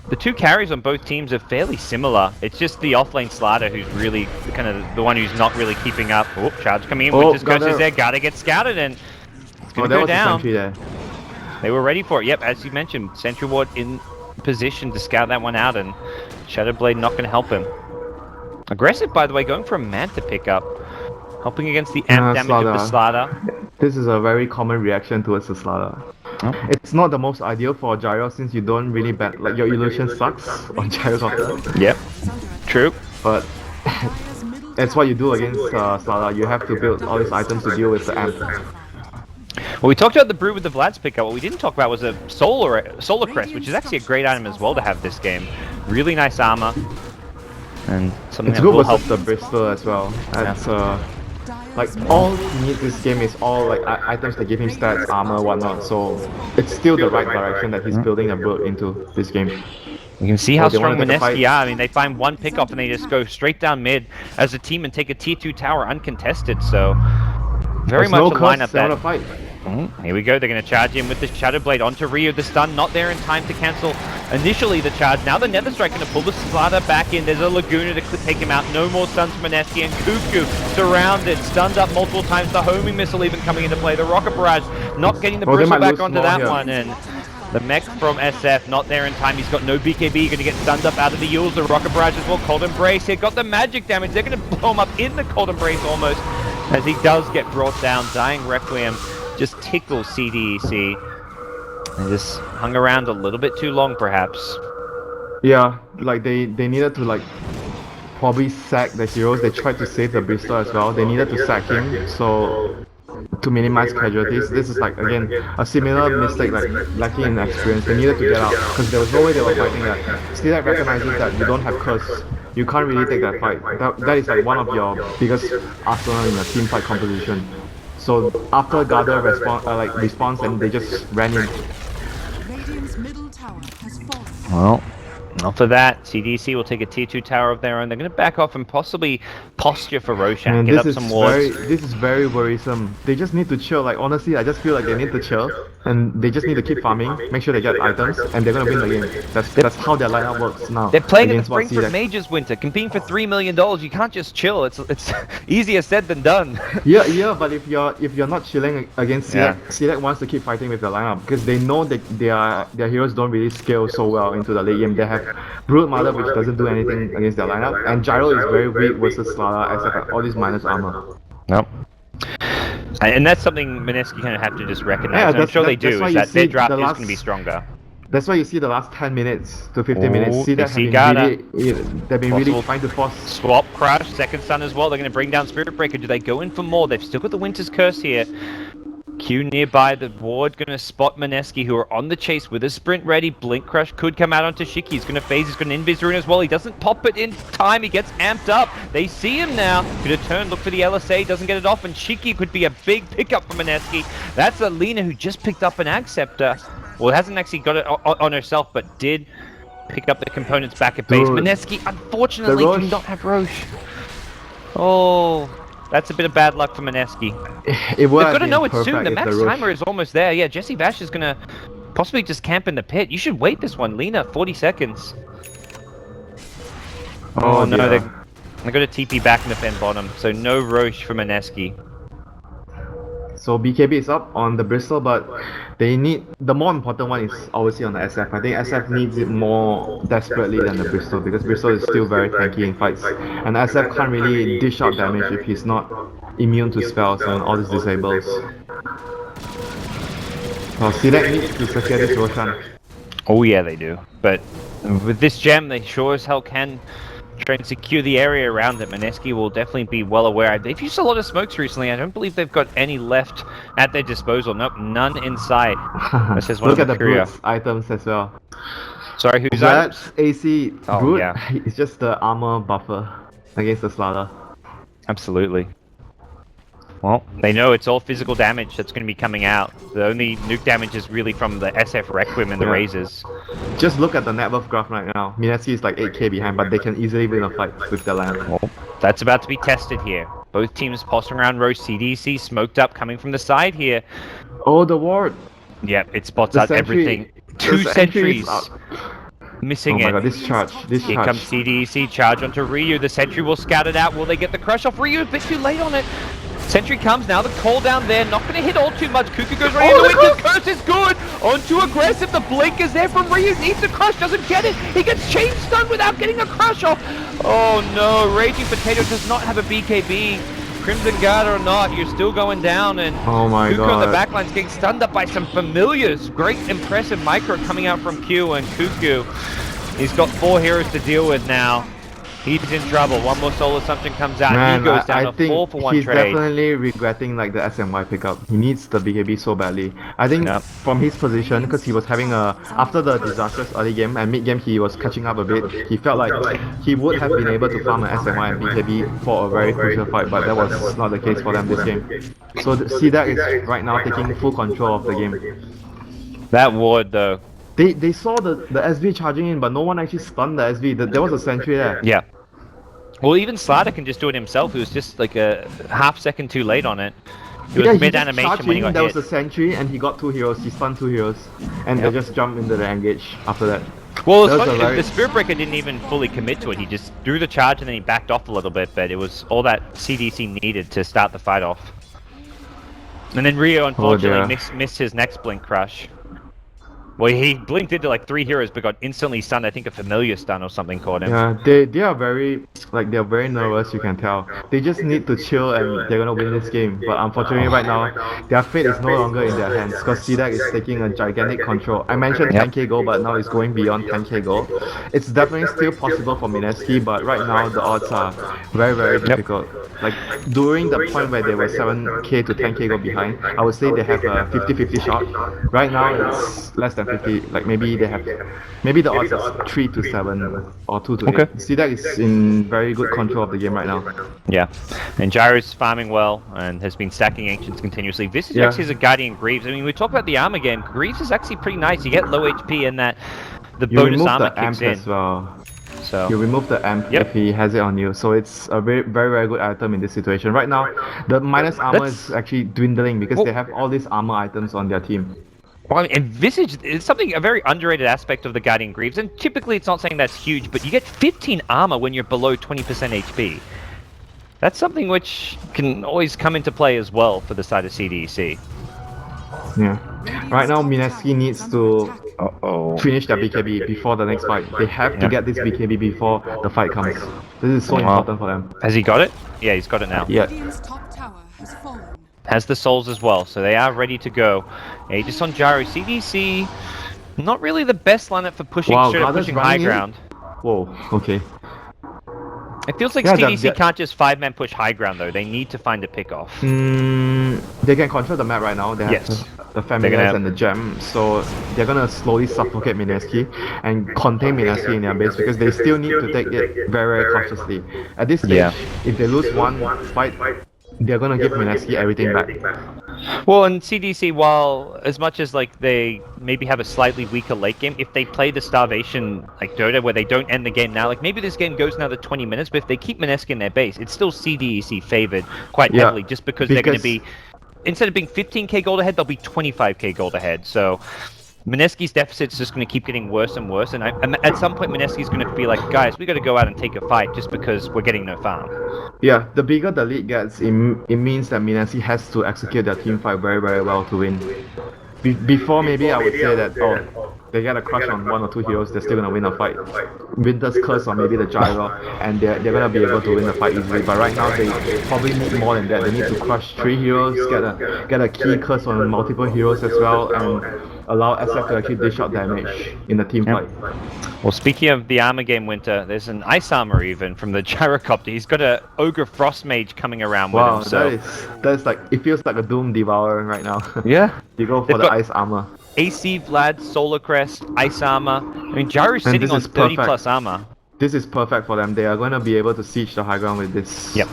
the two carries on both teams are fairly similar. It's just the offlane Slider who's really kind of the one who's not really keeping up. Oh, charge coming in. Winter's Curse is there. Gotta get scouted and it's gonna go down. There. They were ready for it. Yep, as you mentioned, Sentry Ward in position to scout that one out, and Shadowblade not gonna help him. Aggressive, by the way, going for a Manta pickup. Helping against the amp damage of the Slider. This is a very common reaction towards the Slider. Oh. It's not the most ideal for Gyro since you don't really like your illusion sucks on Gyro. Yep, true. But that's what you do against Slider. You have to build all these items to deal with the amp. Well, we talked about the Brood with the Vlad's pickup. What we didn't talk about was a Solar Crest, which is actually a great item as well to have this game. Really nice armor. And something It's that good will help. versus the Bristol as well. That's like Dire's all he needs this game is all like items that give him stats, armor, whatnot. So it's still the right direction that he's building a build into this game. You can see how they strong wanna take a fight. Mineski are. I mean, they find one pickoff and they just go straight down mid as a team and take a tier 2 tower uncontested. So very There's much no a lineup curse, they wanna that. fight. Here we go. They're going to charge in with the Shadow Blade onto Ryu. The stun not there in time to cancel initially the charge. Now the Nether Strike going to pull the Slaughter back in. There's a Laguna to take him out. No more stuns from Mineski, and Cuckoo surrounded, stunned up multiple times. The homing missile even coming into play. The Rocket Barrage not getting the Oh, they Bristle might back lose onto more that here. one. And the mech from SF not there in time. He's got no BKB. Going to get stunned up out of the Yules. The Rocket Barrage as well. Cold Embrace here. Got the magic damage. They're going to blow him up in the Cold Embrace almost as he does get brought down. Dying Requiem just tickles CDEC. They just hung around a little bit too long, perhaps. Yeah, like they needed to like probably sack the heroes. They tried to save the Bristol as well. They needed to sack him so to minimize casualties. This is like again a similar mistake, like lacking in experience. They needed to get out because there was no way they were fighting that. CDEC recognizes that you don't have curse. You can't really take that fight. That is like one of your biggest arsenal in a team fight composition. So after Garda response and they just ran in. Radiant's middle tower has fallen. Well, not for that. CDC will take a tier 2 tower of their own. They're going to back off and possibly posture for Roshan. And Get up this some is wards. this is very worrisome. They just need to chill. Like honestly, I just feel like they need to chill, and they just need to keep farming, make sure they get items, and they're gonna win the game. That's how their lineup works now. They're playing at the against what Frankfurt CDEC. Majors Winter, competing for $3 million. You can't just chill. It's easier said than done. Yeah, but if you're not chilling against CDEC, Yeah. CDEC wants to keep fighting with their lineup because they know that their heroes don't really scale so well into the late game. They have Brood Mother, which doesn't do anything against their lineup, and Gyro is very weak versus Slada, except all these minus armor. Nope. And that's something Mineski kind of have to just recognize. Yeah, And I'm sure they that's do, why is you that their see draft the is last- going to be stronger. That's why you see the last 10 minutes to 15 minutes. Ooh, CDEC they have see been Garda. really, they've been really Possible. trying to force. Swap, Crush, second stun as well. They're going to bring down Spirit Breaker. Do they go in for more? They've still got the Winter's Curse here. Q nearby, the ward going to spot Mineski, who are on the chase with a sprint ready. Blink Crush could come out onto Shiki. He's going to phase, he's got an Invis Rune as well. He doesn't pop it in time, he gets amped up. They see him now. Going to turn, look for the LSA, doesn't get it off, and Shiki could be a big pickup for Mineski. That's a Lena who just picked up an Ag Scepter. Well, hasn't actually got it on herself, but did pick up the components back at base. Dude, Mineski, unfortunately, Roche- do not have Roche. Oh, that's a bit of bad luck for Mineski. It would They've have got to been know it soon. perfect The if max Roche- timer is almost there. Yeah, Jesse Vash is going to possibly just camp in the pit. You should wait this one, Lena. 40 seconds. Oh, no, dear. they're going to TP back in the pen bottom. So no Roche for Mineski. So BKB is up on the Bristol, but they need the more important one is obviously on the SF. I think SF needs it more desperately than the Bristol because Bristol is still very tanky in fights, and SF can't really dish out damage if he's not immune to spells and all these disables. So CDEC needs to secure this Roshan. Oh yeah, they do. But with this gem, they sure as hell can try and secure the area around it. Mineski will definitely be well aware. They've used a lot of smokes recently. I don't believe they've got any left at their disposal. Nope, none in sight. This is one Look of at the Korea. Brutes items as well. Sorry, who's That that? AC Oh, Brute yeah. is just the armor buffer against the Slaughter. Absolutely. Well, they know it's all physical damage that's going to be coming out. The only nuke damage is really from the SF Requiem and the Yeah. Razors. Just look at the net worth graph right now. Mineski is like 8k behind, but they can easily win a fight with their land. Well, that's about to be tested here. Both teams posturing around Roche. CDC smoked up coming from the side here. Oh, the ward! Yep, it spots The out sentry. everything. The 2 sentry is sentries. up. Missing Oh my it. god, this charge. Here comes CDEC, charge onto Ryu. The sentry will scout it out. Will they get the crush off? Ryu a bit too late on it. Sentry comes now, the call down there, not going to hit all too much. Cuckoo goes right into it, his curse is good! Onto aggressive, the blink is there from Ryu, needs a crush, doesn't get it! He gets chain stunned without getting a crush off! Oh no, Raging Potato does not have a BKB. Crimson Guard or not, you're still going down, and Oh my Cuckoo on the god. backline's getting stunned up by some familiars. Great impressive micro coming out from Q, and Cuckoo, he's got 4 heroes to deal with now. He's in trouble. One more soul assumption comes out. Man, He goes down I a think 4 for 1 he's trade. definitely regretting like the SMY pickup. He needs the BKB so badly. I think Yep. from his position, because he was having after the disastrous early game and mid game he was catching up a bit. He felt like he would have been able to farm an SMY and BKB for a very crucial fight, but that was not the case for them this game. So CDEC is right now taking full control of the game. That ward though. They saw the SV charging in, but no one actually stunned the SV. There was a sentry there. Yeah. Well, even Slider can just do it himself. He was just like a half second too late on it. It was mid animation when he got there hit. was a sentry and he got 2 heroes. He stunned 2 heroes, and they just jumped into the engage after that. Well, it's funny, the Spirit Breaker didn't even fully commit to it. He just threw the charge and then he backed off a little bit, but it was all that CDC needed to start the fight off. And then Rio unfortunately missed his next blink crush. Well, he blinked into like 3 heroes, but got instantly stunned. I think a familiar stun or something caught him. Yeah, they are very they're very nervous. You can tell. They just need to chill and they're gonna win this game. But unfortunately, right now, their fate is no longer in their hands because CDEC is taking a gigantic control. I mentioned 10k goal, but now it's going beyond 10k goal. It's definitely still possible for Mineski, but right now the odds are very difficult. Like during the point where they were 7k to 10k goal behind, I would say they have a 50-50 shot. Right now it's less than 50. Like maybe they have, maybe the odds are 3 to 7 or 2 to 8. CDEC is in very good control of the game right now. Yeah, and Gyro's farming well and has been stacking Ancients continuously. This is actually a Guardian Greaves. I mean, we talk about the armor game. Greaves is actually pretty nice. You get low HP and that the bonus armor kicks in. As well. So you remove the amp if he has it on you, so it's a very good item in this situation. Right now, the minus armor is actually dwindling because they have all these armor items on their team. Well, I mean, and Visage is a very underrated aspect of the Guardian Greaves, and typically it's not saying that's huge, but you get 15 armor when you're below 20% HP. That's something which can always come into play as well for the side of CDEC. Yeah. Right now, Mineski needs to finish their BKB before the next fight. They have to get this BKB before the fight comes. This is so important for them. Has he got it? Yeah, he's got it now. Yeah. Radiant's top tower has fallen. Has the souls as well, so they are ready to go. Aegis on Gyro. CDC, not really the best lineup for pushing pushing high ground. Whoa, okay. It feels like CDC can't just 5-man push high ground though. They need to find a pick-off. They can control the map right now. They have the familiars and the gem, so they're gonna slowly suffocate Mineski and contain Mineski in their base because they still need to take it very cautiously. At this stage, if they lose one fight, they're gonna give Mineski everything back. Well, and CDC, while as much as like they maybe have a slightly weaker late game, if they play the starvation like Dota where they don't end the game now, like maybe this game goes another 20 minutes, but if they keep Mineski in their base, it's still CDEC favored quite heavily just because they're going to be, instead of being 15k gold ahead, they'll be 25k gold ahead. So Mineski's deficit's just going to keep getting worse and worse, and at some point Mineski's going to be like, guys, we got to go out and take a fight just because we're getting no farm. Yeah, the bigger the lead gets, it means that Mineski has to execute their team fight very well to win. Before maybe I would say that, they get a crush on 1 or 2 heroes, they're still going to win a fight. Winter's Curse or maybe the Gyro, and they're going to be able to win the fight easily. But right now, they probably need more than that. They need to crush 3 heroes, get a key curse on multiple heroes as well, and allow SF to actually dish out damage in the team fight. Well, speaking of the armor game, Winter, there's an ice armor even from the Gyrocopter. He's got a Ogre Frost Mage coming around with him. So that's like, it feels like a Doom Devourer right now. Yeah. You go for the ice armor. AC Vlad, Solar Crest, Ice Armor. I mean, Gyro's sitting on 30 plus armor. This is perfect for them. They are going to be able to siege the high ground with this. Yep.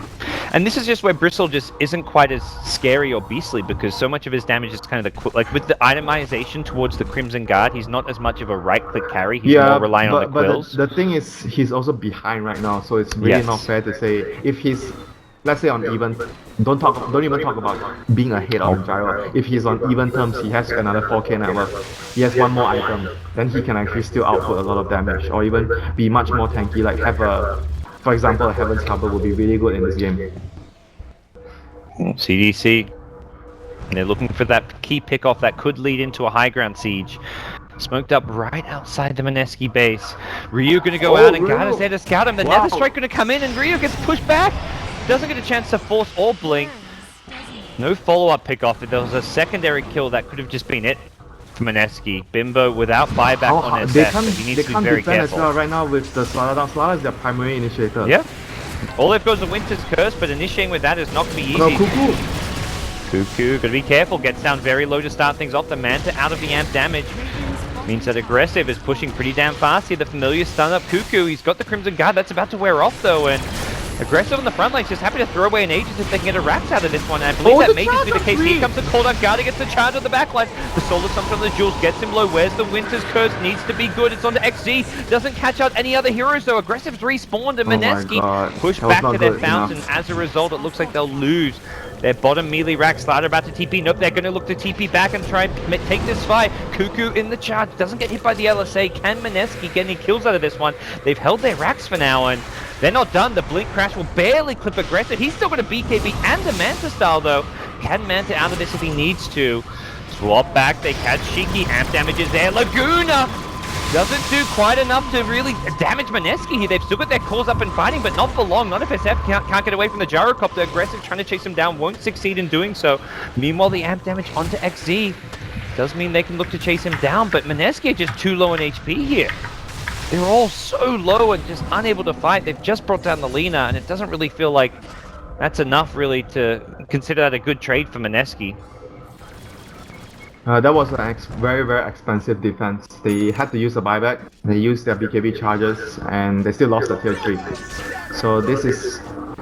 And this is just where Bristle just isn't quite as scary or beastly because so much of his damage is kind of the like with the itemization towards the Crimson Guard, he's not as much of a right-click carry. He's more reliant on the quills. But the thing is, he's also behind right now, so it's really not fair to say if he's, let's say on even, don't even talk about being ahead of Gyro. If he's on even terms, he has another 4k net worth. He has 1 more item, then he can actually still output a lot of damage, or even be much more tanky. Like have a, for example, a Heaven's Cover would be really good in this game. CDC, and they're looking for that key pick off that could lead into a high ground siege. Smoked up right outside the Mineski base. Ryu gonna go out and guard us there to scout him. The Nether Strike gonna come in and Ryu gets pushed back. Doesn't get a chance to force or blink. No follow-up pick off. If there was a secondary kill, that could have just been it. for Mineski. Bimbo without buyback on SF, they so he needs they to be can't very defend as careful. well right now with the Slada down. Slada is their primary initiator. Yeah. All they've got is the Winter's Curse, but initiating with that is not going to be easy. No, Cuckoo. Cuckoo, gotta be careful, gets down very low to start things off. The Manta out of the amp damage means that Aggressive is pushing pretty damn fast here. The Familiar stun up Cuckoo, he's got the Crimson Guard, that's about to wear off though, and Aggressive on the front line is just happy to throw away an Aegis if they can get a Rax out of this one. And I believe that may just be the case. Here comes the called out guard against the charge on the backline. The Solar Sun from the Jules gets him low. Where's the Winter's Curse? Needs to be good. It's on to XZ. Doesn't catch out any other heroes though. Aggressive's respawned and Mineski pushed back to their fountain. As a result, it looks like they'll lose their bottom melee rack. Slider about to TP. Nope, they're going to look to TP back and try and take this fight. Cuckoo in the charge. Doesn't get hit by the LSA. Can Mineski get any kills out of this one? They've held their racks for now, and they're not done. The Blink Crash will barely clip Aggressive. He's still got a BKB and a Manta style, though. Can Manta out of this if he needs to. Swap back. They catch Shiki. Amp damage is there. Laguna doesn't do quite enough to really damage Mineski here. They've still got their cores up and fighting, but not for long. Not if SF can't get away from the Gyrocopter. Aggressive trying to chase him down. Won't succeed in doing so. Meanwhile, the amp damage onto XZ does mean they can look to chase him down, but Mineski are just too low on HP here. They're all so low and just unable to fight. They've just brought down the Lina, and it doesn't really feel like that's enough really to consider that a good trade for Mineski. That was a very, very expensive defense. They had to use a buyback. They used their BKB charges, and they still lost the tier 3. So this is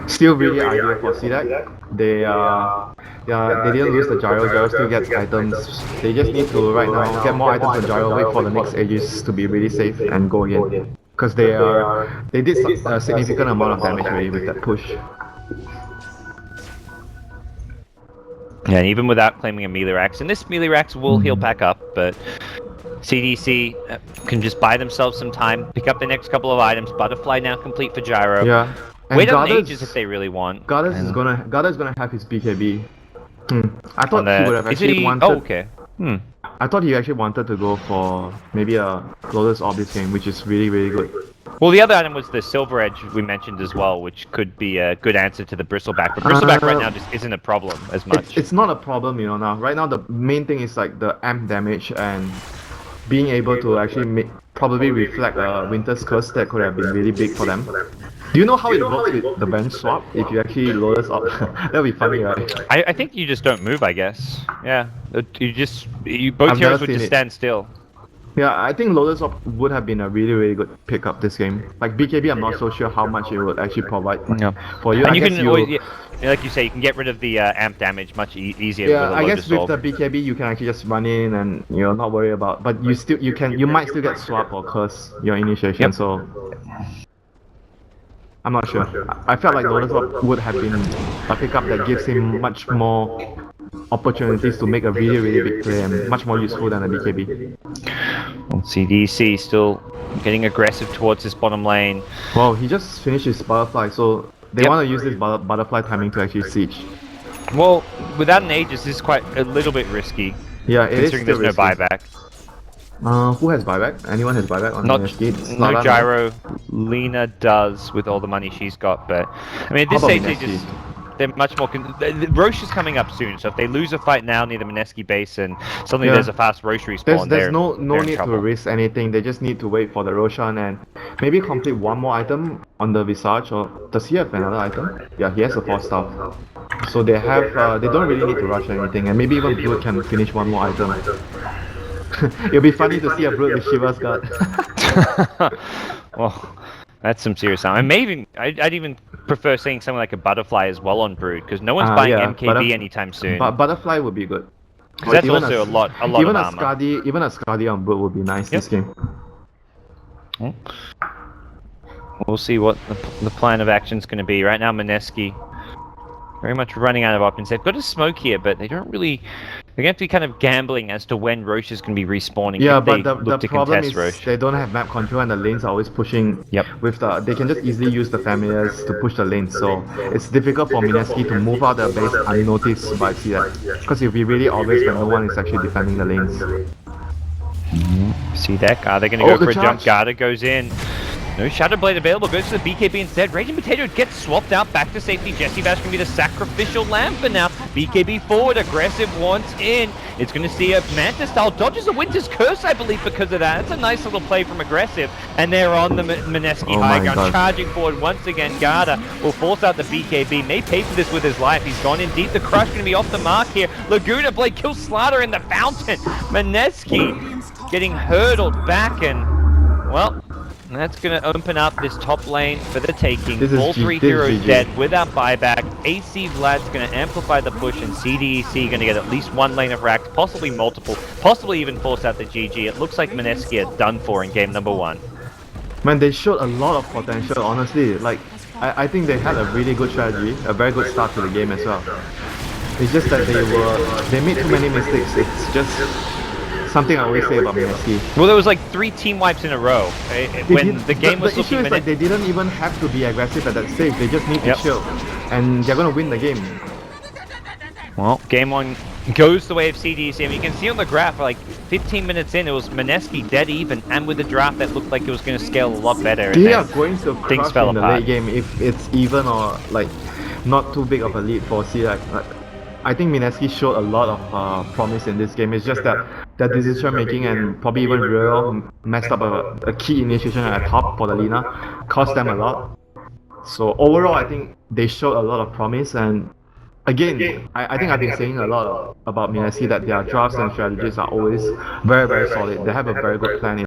still really ideal for CDEC. They didn't lose the Gyro. Gyro still gets items. They just need to right now get more items on Gyro, wait for the next Aegis to be really safe, and go again. Because they did a significant amount of damage already with that push. Yeah, and even without claiming a melee Rax, and this melee Rax will heal back up, but CDEC can just buy themselves some time, pick up the next couple of items. Butterfly now complete for Gyro. Yeah. And wait on Aegis if they really want. Goddess is gonna have his BKB. I thought he would have actually wanted. Oh, okay. I thought he actually wanted to go for maybe a Lotus Orb this game, which is really, really good. Well, the other item was the Silver Edge we mentioned as well, which could be a good answer to the Bristleback. But Bristleback right now just isn't a problem as much. It's not a problem, you know, now. Right now, the main thing is like the amp damage and being able to actually probably reflect a Winter's Curse that could have been really big for them. Do you know how it works with the bench swap? If you actually Lotus up, that'll be funny, right? I think you just don't move, I guess. Yeah, both heroes would just stand still. Yeah, I think Lotus Orb would have been a really, really good pickup this game. Like BKB, I'm not so sure how much it would actually provide for you. And you can always, like you say, you can get rid of the amp damage much easier. Yeah, with a I guess with Orb. the BKB, you can actually just run in and not worry about. But you might still get swap or curse your initiation. So I'm not sure. I felt like Lotus Orb would have been a pickup that gives him much more opportunities to make a really, really big play and much more useful than a BKB. Well, CDEC still getting aggressive towards this bottom lane. Well, he just finished his Butterfly, so they want to use this Butterfly timing to actually siege. Well, without an Aegis, this is quite a little bit risky. Yeah, it is considering there's no buyback. Who has buyback? Anyone has buyback on Mineski? No Gyro. Lina does with all the money she's got, but I mean at this stage they're much more. Roche is coming up soon, so if they lose a fight now near the Mineski base and suddenly there's a fast Roche respawn, there's no need to risk anything. They just need to wait for the Roshan and maybe complete one more item on the Visage. Or does he have another item? Yeah, he has a 4-star. So they have. They don't really need to rush anything, and maybe even Blood can finish one more item. It'll be funny to see a Blood with Shiva's guard. Well, that's some serious time. And I'd even prefer seeing something like a Butterfly as well on Brood, because no one's buying MKB anytime soon. But Butterfly would be good. Because that's also a lot of armor. Even a Skadi on Brood would be nice this game. We'll see what the plan of action is going to be. Right now, Mineski very much running out of options. They've got a smoke here, but they don't really. They're going to have to be kind of gambling as to when Roche is going to be respawning. Yeah, but the problem is Roche. They don't have map control and the lanes are always pushing. With they can just easily use the familiars to push the lanes. So it's difficult for Mineski to move out their base unnoticed by CDEC. Because it'll be really obvious when no one is actually defending the lanes. CDEC, are they going to go for a jump? Garda goes in. No Shadow Blade available, goes to the BKB instead. Raging Potato gets swapped out back to safety. Jesse Bash can be the sacrificial lamb for now. BKB forward, aggressive wants in. It's going to see a Manta style, dodges a Winter's Curse, I believe, because of that. It's a nice little play from aggressive. And they're on the Mineski high ground, charging forward once again. Garda will force out the BKB, may pay for this with his life. He's gone in deep. The crush going to be off the mark here. Laguna Blade kills Slaughter in the fountain. Mineski getting hurdled back, and, well, that's going to open up this top lane for the taking. All three heroes dead without buyback. AC Vlad's going to amplify the push, and CDEC going to get at least one lane of racks, possibly multiple, possibly even force out the GG. It looks like Mineski are done for in game number 1. Man, they showed a lot of potential, honestly. Like, I think they had a really good strategy, a very good start to the game as well. It's just that they made too many mistakes. It's just something I always say about Mineski. Well, there was like 3 team wipes in a row when the game was the issue is like they didn't even have to be aggressive at that stage. They just need to chill, and they're gonna win the game. Well, game 1 goes the way of CDEC. I mean, you can see on the graph, like 15 minutes in, it was Mineski dead even, and with the draft that looked like it was going to scale a lot better. They are going to crush in the late game if it's even or like not too big of a lead for CDEC. Like, I think Mineski showed a lot of promise in this game. It's just that their decision making and probably even Real messed up a key initiation at top for the Lina, cost them a lot. So overall, I think they showed a lot of promise, and again, I think I've been saying a lot about Mineski that their drafts and strategies are always very, very solid. They have a very good plan in